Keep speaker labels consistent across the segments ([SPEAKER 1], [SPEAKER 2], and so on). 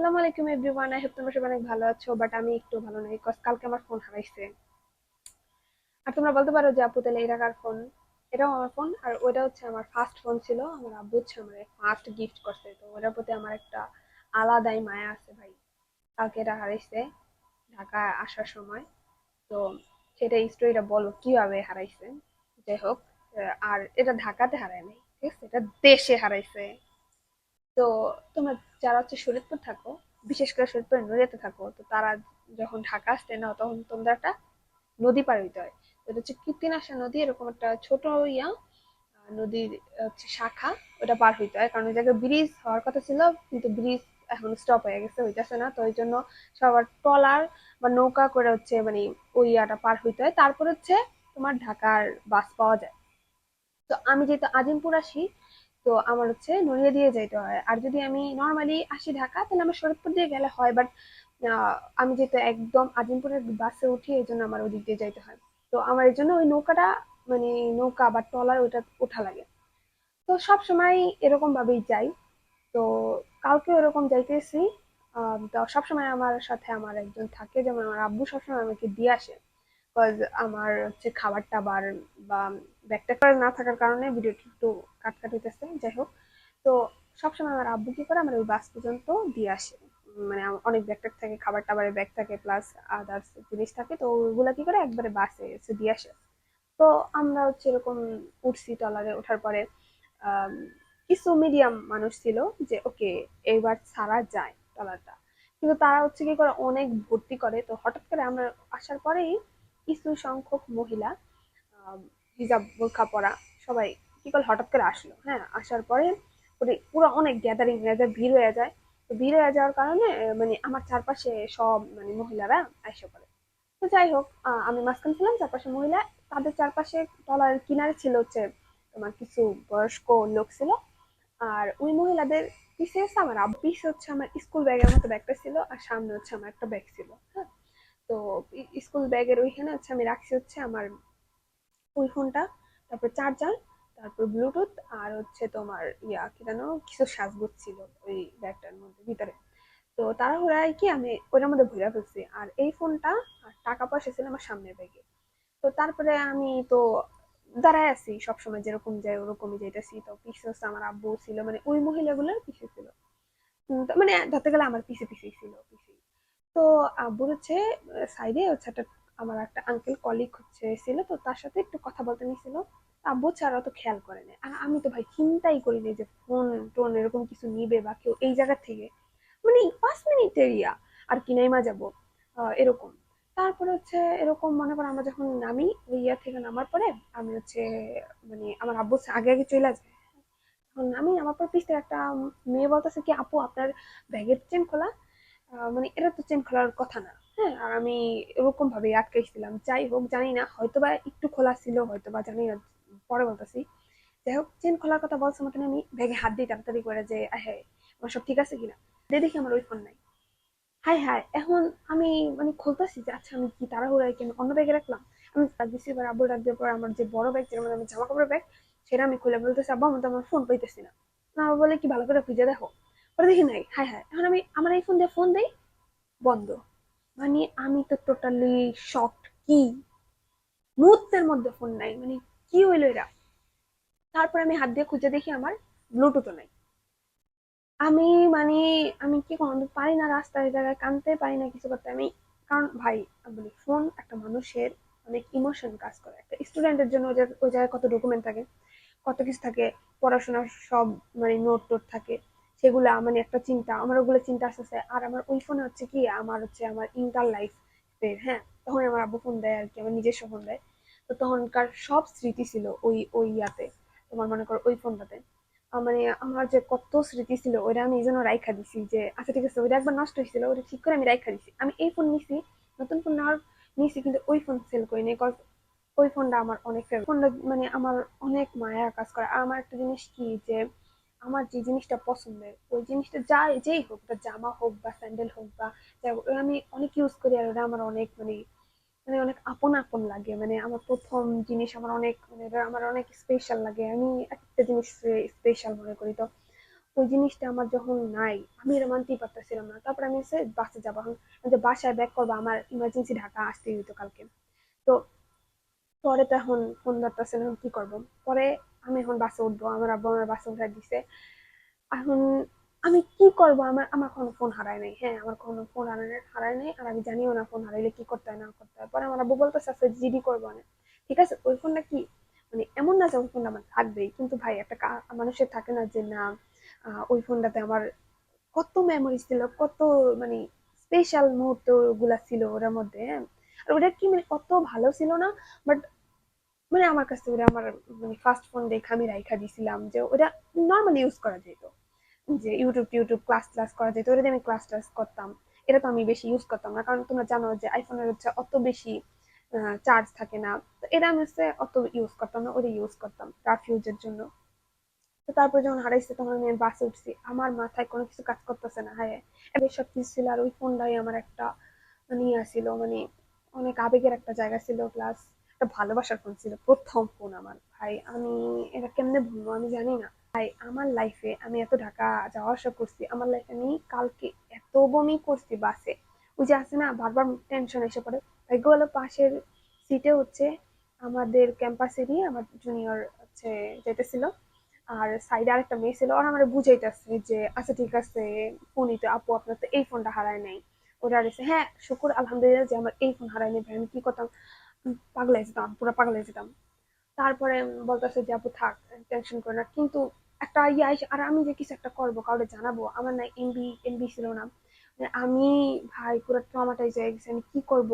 [SPEAKER 1] আসসালামু আলাইকুম everyone, I hope তোমরা সবাই অনেক ভালো আছো। বাট আমি একটু ভালো নাই, কজ কালকে আমার ফোন হারাইছে। আর তোমরা বলতে পারো যে আপু তাহলে এটা কার ফোন? এটাও আমার ফোন, আর ওইটা হচ্ছে আমার ফার্স্ট ফোন ছিল। আমার আব্বু হচ্ছে আমার ফার্স্ট গিফট করছে, তো ওটার প্রতি আমার একটা আলাদাই মায়া আছে ভাই। কালকে এটা হারাইছে ঢাকা আসার সময়। তো সেটা স্টোরিটা বলো কিভাবে হারাইছে। যাই হোক, আর এটা ঢাকাতে হারায় নাই, ঠিক আছে, এটা দেশে হারাইছে। তো তোমরা যারা হচ্ছে শরীয়তপুর থাকো, বিশেষ করে শরীয়তপুরের নদীতে থাকো, তো তারা যখন ঢাকা আসতে না, তখন তোমরা একটা নদী পার হইতে হয়। তো এটা হচ্ছে কীর্তিনাশা নদী, এরকম একটা ছোট ইয়া নদীর হচ্ছে শাখা। ওটা পার হইতে হয়, কারণ ওই জায়গায় ব্রিজ হওয়ার কথা ছিল, কিন্তু ব্রিজ এখন স্টপ হয়ে গেছে, হইতেছে না। তো ওই জন্য সবার ট্রলার বা নৌকা করে হচ্ছে মানে ওই ইয়াটা পার হইতে হয়, তারপর হচ্ছে তোমার ঢাকার বাস পাওয়া যায়। তো আমি যেহেতু আজিমপুর আসি, তো আমার হচ্ছে নড়িয়া দিয়ে যাইতে হয়। আর যদি আমি নর্মালি আসি ঢাকা, তাহলে আমার শরীয়তপুর দিয়ে গেলে হয়। বাট আমি যেহেতু একদম আজিমপুরের বাসে উঠি, এই জন্য আমার ওদিক দিয়ে যাইতে হয়। তো আমার এই জন্য ওই নৌকাটা মানে নৌকা বা ট্রলার ওইটা ওঠা লাগে। তো সব সময় এরকম ভাবেই যাই। তো কালকে এরকম যাইতেছি। তো সবসময় আমার সাথে আমার একজন থাকে, যেমন আমার আব্বু সবসময় আমাকে দিয়ে আসে। কজ আমার হচ্ছে খাবার টাবার বা ব্যাগটা করে না থাকার কারণে ভিডিওটা একটু কাট কাট হইতেছে। যাই হোক, তো সবসময় আমার আব্বু কি করে আমার ওই বাস পর্যন্ত দিয়ে আসে। মানে আমার অনেক ব্যাগ ট্যাগ থাকে, খাবার টাবারের ব্যাগ থাকে, প্লাস আদার্স জিনিস থাকে, তো ওগুলা কি করে একবারে বাসে এসে দিয়ে আসে। তো আমরা হচ্ছে এরকম উঠছি, ট্রলারে ওঠার পরে আম, কিছু মিডিয়াম মানুষ ছিল যে ওকে এইবার ছাড়া যায় ট্রলারটা। কিন্তু তারা হচ্ছে কি করে অনেক ভর্তি করে। তো হঠাৎ করে আমরা আসার পরেই কিছু সংখ্যক মহিলা হিজাব বোরখা পরা সবাই কি করে হঠাৎ করে আসলো। হ্যাঁ, আসার পরে পুরো অনেক গ্যাদারিং হয়ে যায়, ভিড় হয়ে যায়। তো ভিড় হয়ে যাওয়ার কারণে মানে আমার চারপাশে সব মানে মহিলারা আইসা পড়ে। তো যাই হোক, আমি মাঝখানে ছিলাম, চারপাশে মহিলা। তাদের চারপাশে তলার কিনারে ছিল হচ্ছে তোমার কিছু বয়স্ক লোক ছিল। আর ওই মহিলাদের পিছে হচ্ছে আমার আব্বু, পিছে হচ্ছে আমার স্কুল ব্যাগের মতো ব্যাগটা ছিল, আর সামনে হচ্ছে আমার একটা ব্যাগ ছিল। হ্যাঁ, তো স্কুল ব্যাগের ওইখানে হচ্ছে আমি রাখছি হচ্ছে আমার ওই ফোনটা, তারপর চার্জার, তারপর ব্লুটুথ, আর হচ্ছে তোমার ইয়া কি জানো কিছু সাজগোজ ছিল ওই ব্যাগটার মধ্যে ভিতরে। তো তাড়াহুড়ায় কি আমি ওটার মধ্যে ভরে ফেলছি, আর এই ফোনটা আর টাকা পয়সা ছিল আমার সামনের ব্যাগে। তো তারপরে আমি তো দাঁড়ায় আছি সবসময়, যেরকম যাই ওরকমই যাইতেছি। তো পিছনে হচ্ছে আমার আব্বু ছিল, মানে ওই মহিলাগুলোর পিছে ছিল। তো মানে ধরতে গেলে আমার পিছে পিছেই ছিল, পিছে। তো আব্বুর হচ্ছে সাইডে হচ্ছে একটা আমার একটা আঙ্কেল কলিগ হচ্ছে ছিল, তো তার সাথে একটু কথা বলতে নিছিল। আব্বু ছাড়া তো খেয়াল করে না, আর আমি তো ভাই চিন্তাই করিনি যে ফোন টোন এরকম কিছু নিবে বা কেউ এই জায়গা থেকে, মানে 5 মিনিট এরিয়া আর কিনাইমা যাব এরকম। তারপরে হচ্ছে এরকম মনে করো আমরা যখন নামি ওই ইয়া থেকে নামার পরে আমি হচ্ছে মানে আমার আব্বু হচ্ছে আগে আগে চলে যায়। তখন আমি আমার পর পিছ থেকে একটা মেয়ে বলতেছে কি, আপু আপনার ব্যাগের চেন খোলা। মানে এটা তো চেন খোলার কথা না। হ্যাঁ, আর আমি এরকম ভাবে আটকাইছিলাম। যাই হোক, জানি না, হয়তোবা একটু খোলা ছিল, হয়তোবা জানি না, পরে বলতেছি। যাই হোক, চেন খোলার কথা বলছে মতন আমি ব্যাগে হাত দিই তাড়াতাড়ি করে যে হ্যাঁ আমার সব ঠিক আছে কিনা। দিয়ে দেখি আমার ওই ফোন নাই। হাই হাই, এখন আমি মানে খুলতেছি যে আচ্ছা আমি কি তাড়াহুড়ায় কেন অন্য ব্যাগে রাখলাম। আমি ডাক দিচ্ছি, এবার আব্বু ডাক দেওয়ার পর আমার যে বড় ব্যাগ, যেটা আমি জামা কাপড়ের ব্যাগ, সেটা আমি খুলে বলতেছি আব্বু আমি তো আমার ফোন পাইতেছি না। না, আব্বু বলে কি ভালো করে খুঁজে দেখো। পরে দেখি নাই। হাই হাই, এখন আমি আমার এই ফোন দিয়ে ফোন দেই, বন্ধ। মানে আমি তো টোটালি শকড। কি মুহূর্তের মধ্যে ফোন নাই, মানে কি হইলো এরা। তারপর আমি হাত দিয়ে খুঁজে দেখি আমার ব্লুটুথও নাই। আমি মানে আমি কি কোনো পারি না, রাস্তায় জায়গায় কানতে পারি না, কিছু করতে আমি। কারণ ভাই আমি বলি, ফোন একটা মানুষের অনেক ইমোশন কাজ করে। একটা স্টুডেন্টের জন্য ওই জায়গায় কত ডকুমেন্ট থাকে, কত কিছু থাকে, পড়াশোনার সব মানে নোট টোট থাকে। সেগুলা মানে একটা চিন্তা, আমার ওগুলো চিন্তা আস্তে আস্তে। আর আমার ওই ফোনে হচ্ছে কি, আমার হচ্ছে আমার ইন্টার লাইফ এর, হ্যাঁ, তখন আমার আব্বু ফোন দেয় আর কি, আমার নিজস্ব ফোন দেয়। তো তখনকার সব স্মৃতি ছিল ওই ওই ইয়াতে, তোমার মনে করো ওই ফোনটাতে। মানে আমার যে কত স্মৃতি ছিল, ওইটা আমি এই জন্য রাইখা দিছি যে আচ্ছা ঠিক আছে, ওইটা একবার নষ্ট হয়েছিল, ওইটা ঠিক করে আমি রাইখা দিছি। আমি এই ফোন নিছি, নতুন ফোন নেওয়ার নিছি, কিন্তু ওই ফোন সেল করি নাই। ওই ফোনটা আমার অনেক ফেভারিট ফোনটা, মানে আমার অনেক মায়া কাজ করে। আর আমার একটা জিনিস কি যে আমার যে জিনিসটা পছন্দের ওই জিনিসটা যাই যেই হোক, ওটা জামা হোক বা স্যান্ডেল হোক বা যাই হোক, ওটা আমি অনেক ইউজ করি। আর ওটা আমার অনেক মানে মানে অনেক আপন আপন লাগে। মানে আমার প্রথম জিনিস, আমার অনেক মানে এটা আমার অনেক স্পেশাল লাগে। আমি একটা জিনিস স্পেশাল মনে করি। তো ওই জিনিসটা আমার যখন নাই আমি এটা মানতেই পারতেছিলাম না। তারপর আমি হচ্ছে বাসে যাবো, এখন যে বাসায় ব্যাক করবো, আমার ইমার্জেন্সি ঢাকা আসতেই হতো কালকে। তো পরে তো এখন ফোন ধরতেছে না, কি করবো। পরে আমি এখন বাসে উঠবো, আমার আব্বু আমার বাসে উঠাই দিছে। এখন আমি কি করব, আমার আমার কোনো ফোন হারায় নাই, হ্যাঁ আমার কোনো ফোন হারায় নাই, আর আমি জানিও না ফোন হারাইলে কি করতে হয় না করতে হয়। পরে আমার আব্বু বলতেছে আচ্ছা জিডি করবো না। ঠিক আছে, ওই ফোনটা কি মানে এমন না যে ওই ফোনটা আমার থাকবেই, কিন্তু ভাই একটা মানুষের থাকে না যে না ওই ফোনটাতে আমার কত মেমোরি ছিল, কত মানে স্পেশাল মুহূর্ত গুলা ছিল ওটার মধ্যে, হ্যাঁ। আর ওটা কি মানে কত ভালো ছিল না, বাট মানে আমার কাছে ওটা আমার মানে ফার্স্ট ফোন দেখে আমি রাইখা দিছিলাম যে ওটা নর্মালি ইউজ করা যেত, যে ইউটিউব টিউটিউব ক্লাস ক্লাস করা যেত, ওটা দিয়ে আমি ক্লাস ক্লাস করতাম। এটা তো আমি বেশি ইউজ করতাম না, কারণ তোমরা জানো যে আইফোনের হচ্ছে অত বেশি চার্জ থাকে না। তো এটা আমি হচ্ছে অত ইউজ করতাম না, ওটা ইউজ করতাম রাফ ইউজের জন্য। তো তারপর যখন হারাইছে তখন আমি বাসে উঠছি, আমার মাথায় কোনো কিছু কাজ করতেছে না, হ্যাঁ এবার সব কিছু ছিল। আর ওই ফোনটাই আমার একটা মানে ছিল মানে অনেক আবেগের একটা জায়গা ছিল, প্লাস একটা ভালোবাসার ফোন ছিল, প্রথম ফোন আমার ভাই। আমি এটা কেমনে ভুলবো আমি জানি না ভাই। আমার লাইফে আমি এত ঢাকা যাওয়া আসা করছি, আমার লাইফে আমি কালকে এত বমি করছি বাসে। ওই যে আছে না বারবার টেনশন এসে পড়ে। ভাগ্য হলো পাশের সিটে হচ্ছে আমাদের ক্যাম্পাসেরই আমার জুনিয়র হচ্ছে যেতেছিল, আর সাইডে আরেকটা মেয়ে ছিল, ওরা আমার বুঝাইতেছে যে আচ্ছা ঠিক আছে ফোনই তো আপু, আপনার তো এই ফোনটা হারায় নাই। ওরা রয়েছে, হ্যাঁ শুকুর আলহামদুলিল্লাহ যে আমার এই ফোন হারায় নাই। ভাই আমি কি করতাম, পাগলাই যেতাম, পুরো পাগলাই যেতাম। তারপরে বলতেছে যে আপু থাক, টেনশন করে না। কিন্তু একটা ইয়ে আইসে, আর আমি যে কিছু একটা করবো কাউকে জানাবো, আমার না এমবি এমবি ছিল না। মানে আমি ভাই পুরো ট্রমাটাইজ হয়ে গেছে, আমি কি করব।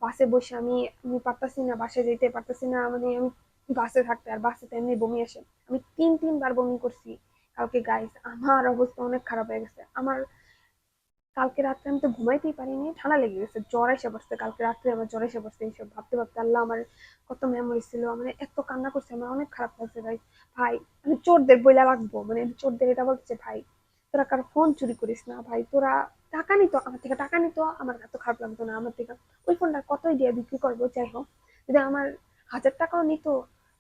[SPEAKER 1] বাসে বসে আমি আমি পারতাছি না, বাসে যেতে পারতাছি না, মানে আমি বাসে থাকতে, আর বাসে তো এমনি বমি আসে। আমি তিনবার বমি করছি কালকে গাইস, আমার অবস্থা অনেক খারাপ হয়ে গেছে। আমার কালকে রাত্রে আমি তো ঘুমাইতেই পারিনি, ঠান্ডা লেগে গেছে, জ্বর এসে বসছে কালকে রাত্রে, আমার জ্বর এসে বসছে। এইসব ভাবতে ভাবতে আল্লাহ আমার কত মেমোরি ছিল, মানে এত কান্না করছে, আমার অনেক খারাপ লাগছে ভাই। ভাই আমি চোরদের বইলা রাখবো, মানে চোরদের এটা বলছে ভাই তোরা কারো ফোন চুরি করিস না ভাই, তোরা টাকা নিত আমার থেকে, টাকা নিত আমার এত খারাপ লাগতো না আমার থেকে। ওই ফোনটা কতই দিয়ে বিক্রি করবো, যাই হোক যদি আমার 1000 টাকাও নিত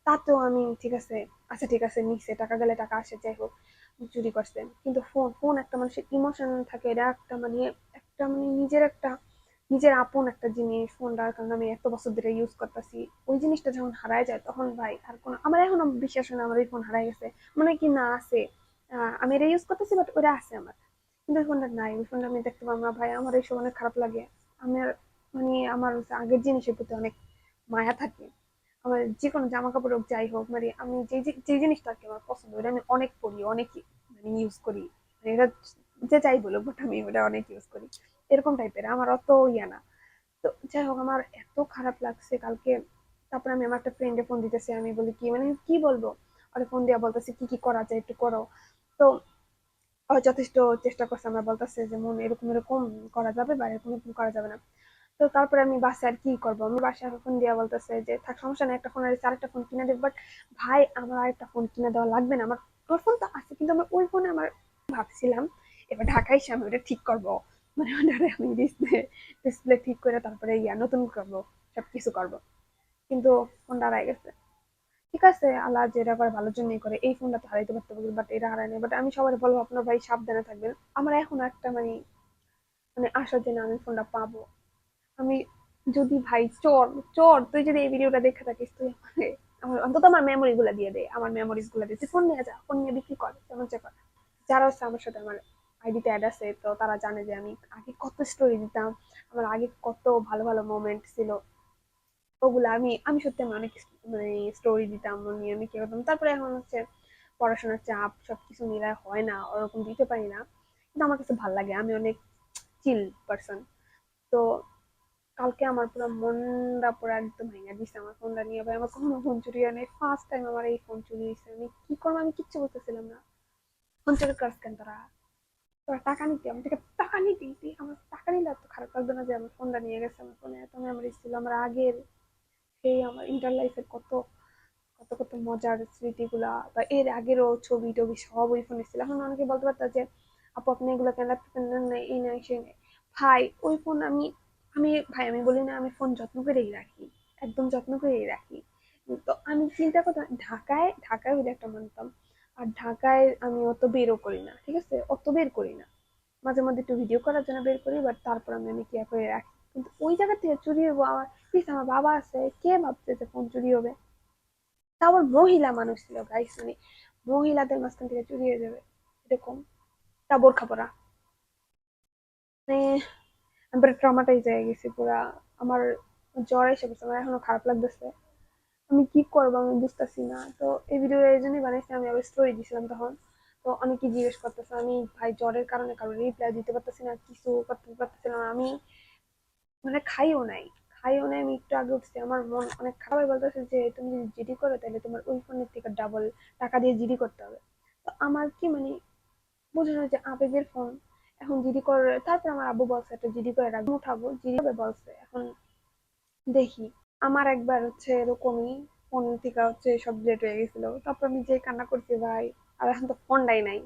[SPEAKER 1] তাতেও আমি ঠিক আছে, আচ্ছা ঠিক আছে নিচ্ছে, টাকা গেলে টাকা আসে, যাই হোক চুরি করছে। কিন্তু ফোন ফোন একটা মানুষের ইমোশন থাকে, এটা একটা মানে একটা মানে নিজের একটা নিজের আপন একটা জিনিস ফোনটার, কারণ আমি এত বছর ধরে ইউজ করতেছি। ওই জিনিসটা যখন হারায় যায় তখন ভাই আর কোনো, আমার এখনো বিশ্বাস হয় না আমার ওই ফোন হারাই গেছে, মনে হয় কি না আছে। আমি এটা ইউজ করতেছি বাট ওটা আছে আমার, কিন্তু ওই ফোনটা নাই। ওই ফোনটা আমি দেখতে পাবো না ভাই, আমার এইসব অনেক খারাপ লাগে। আমার মানে আমার হচ্ছে আগের জিনিসের প্রতি অনেক মায়া থাকে। আমার যে কোনো জামা কাপড় হোক যাই হোক, মানে আমি যে জিনিসটা আর কি আমার পছন্দ ওটা আমি অনেক পরি, অনেক মানে ইউজ করি। মানে এটা যে যাই বলুক বাট আমি ওটা অনেক ইউজ করি, এরকম টাইপের, আমার অত ইয়া না। তো যাই হোক আমার এত খারাপ লাগছে কালকে। তারপরে আমি আমার একটা ফ্রেন্ডে ফোন দিতেছি, আমি বলি কি মানে কি বলবো, ওরা ফোন দিয়া বলতেছে কি কি করা যায় একটু করো। তো ও যথেষ্ট চেষ্টা করছে, আমরা বলতেছে যে মন এরকম এরকম করা যাবে বা এরকম এরকম করা যাবে না। তো তারপরে আমি বাসায় আর কি করবো, আমি বাসায় ফোন দিয়া বলতেছে যে থাক সমস্যা নেই, একটা ফোন আর আরেকটা ফোন কিনে দেবো। বাট ভাই আমার আরেকটা ফোন কিনে দেওয়া লাগবে না, আমার তোর ফোন তো আছে, কিন্তু আমার ওই ফোনে আমার ভাবছিলাম এবার ঢাকায় এসে আমি ওটা ঠিক করবো, মানে ওটারে আমি ডিসপ্লে ডিসপ্লে ঠিক করে তারপরে ইয়া নতুন করবো, সবকিছু করবো। কিন্তু ফোনটা হারাই গেছে। ঠিক আছে আল্লাহ যেটা করে ভালোর জন্যই করে, এই ফোনটা তো হারাইতে পারতে পারি বাট এটা হারাই নাই। বাট আমি সবাই বলবো আপনার ভাই সাবধানে থাকবেন। আমার এখন একটা মানে মানে আশা যে না আমি ফোনটা পাবো। আমি যদি ভাই চোর চোর তুই যদি এই ভিডিওটা দেখে থাকিস, তুই আমাকে আমার অন্তত আমার মেমোরি গুলা দিয়ে দে, আমার মেমোরিজ গুলা দিয়ে তুই ফোন নিয়ে যা, ফোন নিয়ে বিক্রি কর, তেমন চেয়ে কর। যারা হচ্ছে আমার সাথে আমার আইডিতে অ্যাড আছে তো তারা জানে যে আমি আগে কত স্টোরি দিতাম, আমার আগে কত ভালো ভালো মোমেন্ট ছিল, ওগুলো আমি আমি সত্যি আমি অনেক মানে স্টোরি দিতাম ও নিয়ে আমি কি করতাম। তারপরে এখন হচ্ছে পড়াশোনার চাপ সবকিছু মিলায় হয় না, ওরকম দিতে পারি না। কিন্তু আমার কাছে ভালো লাগে, আমি অনেক চিল পার্সন। তো কালকে আমার পুরো মনটা পুরো একদম ভেঙে দিছে আমার ফোনটা নিয়ে। ভাই আমার কোনো ফোন চুরি হয় নাই, ফার্স্ট টাইম আমার এই ফোন চুরি হয়েছে। আমি কি করবো আমি কিচ্ছু বলতেছিলাম না। ফোন চুরি করছ কেন তোরা, তোরা টাকা নিতে আমার থেকে টাকা নিতে দিতে, আমার টাকা নিলে এত খারাপ লাগতো না যে আমার ফোনটা নিয়ে গেছে। আমার ফোনে এত মেমোরিজ ছিল আমার আগের, সেই আমার ইন্টার লাইফের কত কত কত মজার স্মৃতিগুলা, বা এর আগেরও ছবি টবি সব ওই ফোনে ছিল। এখন অনেকে বলতে পারতো যে আপু আপনি এগুলো কেন ল্যাপটপে নেন না, এই নাই সেই নাই। ভাই ওই ফোন আমি আমি ভাই আমি বলি না আমি ফোন যত্ন করেই রাখি, একদম যত্ন করেই রাখি। তো আমি চিন্তা করতাম ঢাকায় ঢাকায় হইলে একটা মানতাম, আর ঢাকায় আমি অত বেরও করি না, ঠিক আছে, অত বের করি না, মাঝে মধ্যে একটু ভিডিও করার জন্য বের করি, বাট তারপর আমি কেয়ার করে রাখি। কিন্তু ওই জায়গা থেকে চুরি হবো, আমার প্লিজ, আমার বাবা আছে, কে ভাবছে যে ফোন চুরি হবে? তা আবার মহিলা মানুষ ছিল গাইস, মানে মহিলাদের মাঝখান থেকে চুরি হয়ে যাবে এরকম, তা বোরখা পরা, মানে আমি পুরো ট্রমাটাইজ হয়ে গেছি পুরা। আমার জ্বর এসে গেছে, আমার এখনো খারাপ লাগতেছে। আমি কি করবো আমি বুঝতেছি না। তো এই ভিডিও এই জন্যই বানাইছি, আমি আবার স্টোরি দিছিলাম তখন। তো অনেকে জিজ্ঞেস করতেছে, আমি ভাই জ্বরের কারণে কারো রিপ্লাই দিতে পারতেছি না, কিছু করতে পারতেছিলাম না। আমি মানে খাইও নাই, আমি একটু আগে উঠছি, আমার মন অনেক খারাপ হয়ে বলতেছে যে তুমি যদি জিডি করো তাহলে তোমার ওই ফোনের থেকে ডাবল টাকা দিয়ে জিডি করতে হবে। তো আমার কি মানে বোঝানো যে আবেগের ফোন, এখন জিডি করে, তারপর আমার আব্বু বলছে একটা জিডি করে রাখবো, উঠাবো, জিডি হবে বলছে। এখন দেখি। আমার একবার হচ্ছে এরকমই ফোন থেকে হচ্ছে সব ডিলেট হয়ে গেছিল, তারপর আমি যে কান্না করছি ভাই। আর এখন তো ফোনটাই নাই,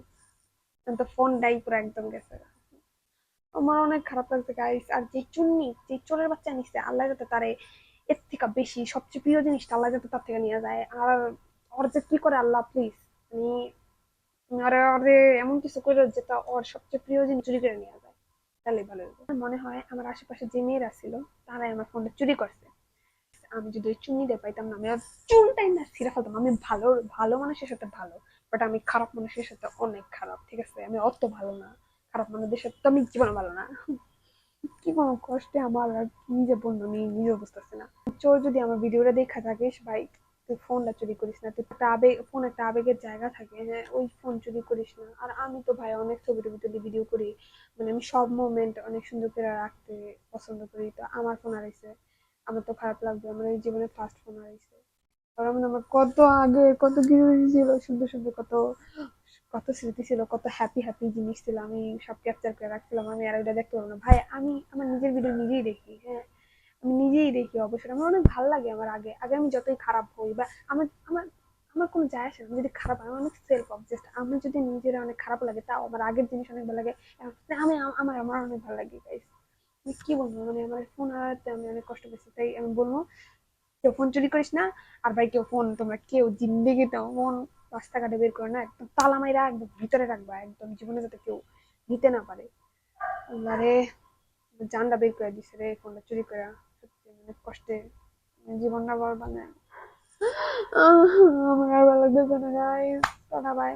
[SPEAKER 1] এখন তো ফোনটাই পুরো একদম গেছে। আমার অনেক খারাপ লাগছে গাইস। আর যে চুন্নি, যে চোরের বাচ্চা নিচ্ছে, আল্লাহ যাতে তারে এর থেকে বেশি সবচেয়ে প্রিয় জিনিসটা আল্লাহ যাতে তার থেকে নিয়ে যায়। আর ওর যে কি করে আল্লাহ প্লিজ, আমি আরে আরে এমন কিছু করে যেটা ওর সবচেয়ে প্রিয় জিনিস চুরি করে নিয়ে যায়, তাহলে ভালো হতো। আমার মনে হয় আমার আশেপাশে যে মেয়েরা ছিল তারাই আমার ফোনটা চুরি করছে। আমি যদি ওই চুন্নিটা পাইতাম না, আমি আর চুলটাই না ছিঁড়ে ফেলতাম। আমি ভালো ভালো মানুষের সাথে ভালো, বাট আমি খারাপ মানুষের সাথে অনেক খারাপ, ঠিক আছে, আমি অত ভালো না। খারাপ মানুষদের সাথে তো আমি জীবনে ভালো না। কি কোনো কষ্টে আমার আর কি যে বলবো আমি নিজেও বুঝতেছি না। চোর যদি আমার ভিডিওটা দেখা থাকিস ভাই, তুই ফোনটা চুরি করিস না। তুই একটা আবেগ, ফোন একটা আবেগের জায়গা থাকে, হ্যাঁ, ওই ফোন চুরি করিস না। আর আমি তো ভাই অনেক ছবি টবি তুলি, ভিডিও করি, মানে আমি সব মোমেন্ট অনেক সুন্দর করে রাখতে পছন্দ করি। তো আমার ফোন হারাইছে, আমার তো খারাপ লাগবে, আমার এই জীবনে ফার্স্ট ফোন হারাইছে। কারণ আমার কত আগে কত কিছু ছিল, সুন্দর সুন্দর কত কত স্মৃতি ছিল, কত হ্যাপি হ্যাপি জিনিস ছিল, আমি সব ক্যাপচার করে রাখছিলাম। আমি আর ওইটা দেখতে পারবো না ভাই। আমি আমার নিজের ভিডিও নিজেই দেখি, হ্যাঁ, আমি নিজেই দেখি অবশ্যই। আমার অনেক ভালো লাগে। আমার আগে আগে আমি যতই খারাপ হই বা আমার আমার আমার কোনো যায় আসে না, আমি যদি খারাপ হয়, আমি অনেক সেলফ অবজেস্ট, আমার যদি নিজের অনেক খারাপ লাগে তাও আমার আগের জিনিস অনেক ভালো লাগে। আমি আমার আমার অনেক ভালো লাগে গাইস। আমি কি বলবো, মানে আমার ফোন হারাতে আমি অনেক কষ্ট পেয়েছি, তাই আমি বলবো কেউ ফোন চুরি করিস না। আর ভাই কেউ ফোন, তোমরা কেউ জিন্দেগিতে ফোন রাস্তাঘাটে বের করে না, একদম তালা মাইরা একদম ভিতরে রাখবা, একদম জীবনে যাতে কেউ নিতে না পারে। আরে জানটা বের করে দিছে রে ফোনটা চুরি করে, সত্যি অনেক কষ্টে জীবনটা বড় মানে আমার আর ভালো লাগতেছে না গাইস। Tata bye.